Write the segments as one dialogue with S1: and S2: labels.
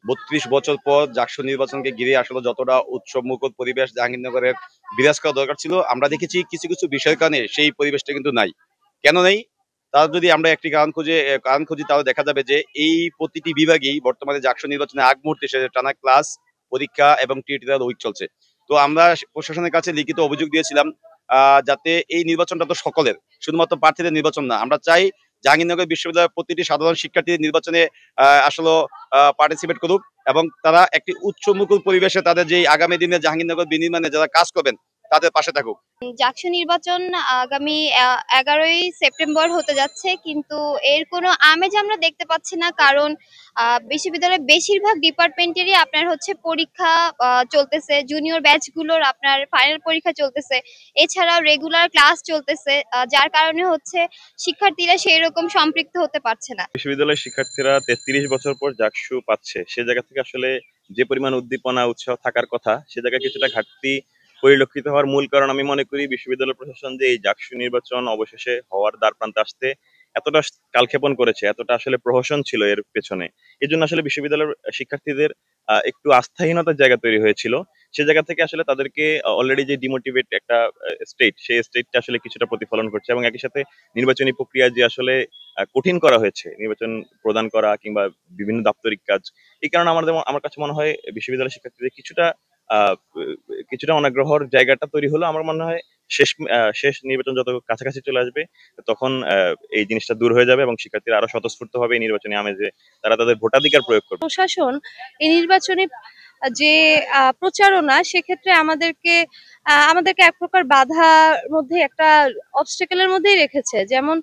S1: বত্রিশ বছর পর জাকসু নির্বাচনকে ঘিরে আসলে যতটা উৎসব মুখর পরিবেশ জাহাঙ্গীরনগরের বিরাজ করা দরকার ছিল, আমরা দেখেছি কিছু কিছু বিষয়ের কারণে সেই পরিবেশটা কিন্তু নাই। কেন নেই? তার যদি আমরা একটি কারণ খুঁজি, তাহলে দেখা যাবে যে এই প্রতিটি বিভাগেই বর্তমানে জাকসু নির্বাচনের আগ মুহূর্তে সে টানা ক্লাস, পরীক্ষা এবং টিউটোরিয়াল উইক চলছে। তো আমরা প্রশাসনের কাছে লিখিত অভিযোগ দিয়েছিলাম, যাতে এই নির্বাচনটা তো সকলের, শুধুমাত্র প্রার্থীদের নির্বাচন না। আমরা চাই জাহাঙ্গীরনগর বিশ্ববিদ্যালয়ের প্রতিটি সাধারণ শিক্ষার্থীদের নির্বাচনে আসলে পার্টিসিপেট করুক এবং তারা একটি উৎসবমুখর পরিবেশে তাদের যে আগামী দিনে জাহাঙ্গীরনগর বিনির্মাণে যারা কাজ করবেন তাদের পাশে থাকুক।
S2: জাকসু নির্বাচন আগামী 11ই সেপ্টেম্বর হতে যাচ্ছে, কিন্তু এর কোনো আমেজ আমরা দেখতে পাচ্ছি না। কারণ বিশ্ববিদ্যালয়ের বেশিরভাগ ডিপার্টমেন্টেরই আপনার হচ্ছে পরীক্ষা চলতেছে, জুনিয়র ব্যাচগুলোর আপনার ফাইনাল পরীক্ষা চলতেছে, এছাড়াও রেগুলার ক্লাস চলতেছে, যার কারণে হচ্ছে শিক্ষার্থীরা সেই রকম সম্পৃক্ত হতে পারছে না।
S3: বিশ্ববিদ্যালয়ের শিক্ষার্থীরা 33 বছর পর জাকসু পাচ্ছে, সে জায়গা থেকে আসলে যে পরিমাণ উদ্দীপনা উৎসাহ থাকার কথা, সে জায়গায় কিছুটা ঘাটতি পরিলক্ষিত হওয়ার মূল কারণ আমি মনে করি বিশ্ববিদ্যালয় প্রশাসন যে এই জাকসু নির্বাচন অবশেষে হওয়ার দ্বারপ্রান্তে আসতে এতটা কালক্ষেপণ করেছে, এতটা আসলে প্রহসন ছিল এর পেছনে। এই জন্য আসলে বিশ্ববিদ্যালয়ের শিক্ষার্থীদের একটু আস্থাহীনতার জায়গা তৈরি হয়েছিল। সে জায়গা থেকে আসলে তাদেরকে অলরেডি যে ডিমোটিভেট একটা স্টেট, সেই স্টেটটা আসলে কিছুটা প্রতিফলন করছে এবং একই সাথে নির্বাচনী প্রক্রিয়া যে আসলে কঠিন করা হয়েছে, নির্বাচন প্রদান করা কিংবা বিভিন্ন দাপ্তরিক কাজ, এই কারণে আমার কাছে মনে হয় বিশ্ববিদ্যালয় শিক্ষার্থীদের আহ কিছুটা অনাগ্রহর জায়গাটা তৈরি হলো। আমার মনে হয় শেষ নির্বাচন যত কাছাকাছি চলে আসবে, তখন এই জিনিসটা দূর হয়ে যাবে এবং শিক্ষার্থীরা আরো স্বতঃস্ফূর্ত হবে এই নির্বাচনী আমেজে তারা তাদের ভোটাধিকার প্রয়োগ করবে।
S4: প্রশাসন এই নির্বাচনে যে প্রচারণা, সেক্ষেত্রে আমাদেরকে এক প্রকার বাধার মধ্যে, একটা অবস্টেকেলের মধ্যেই রেখেছে। যেমন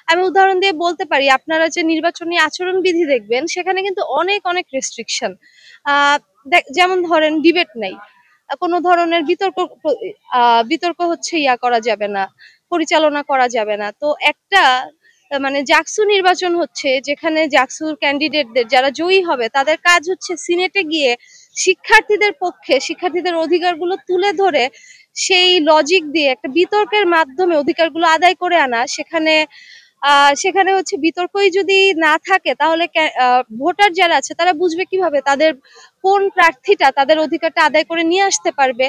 S4: আমি উদাহরণ দিয়ে বলতে পারি, আপনারা যে নির্বাচনী আচরণবিধি দেখবেন, সেখানে কিন্তু অনেক অনেক রেস্ট্রিকশন। যেমন ধরেন, ডিবেট নাই, কোনো ধরনের বিতর্ক হচ্ছে করা যাবে না, পরিচালনা করা যাবে না। তো একটা মানে জাকসু নির্বাচন হচ্ছে, যেখানে জাকসুর ক্যান্ডিডেটদের যারা জয়ী হবে তাদের কাজ হচ্ছে সিনেটে গিয়ে শিক্ষার্থীদের পক্ষে শিক্ষার্থীদের অধিকারগুলো তুলে ধরে সেই লজিক দিয়ে একটা বিতর্কের মাধ্যমে অধিকারগুলো আদায় করে আনা। সেখানে হচ্ছে বিতর্কই যদি না থাকে, তাহলে ভোটার যারা আছে তারা বুঝবে কিভাবে তাদের কোন প্রার্থীটা তাদের অধিকারটা আদায় করে নিয়ে আসতে পারবে।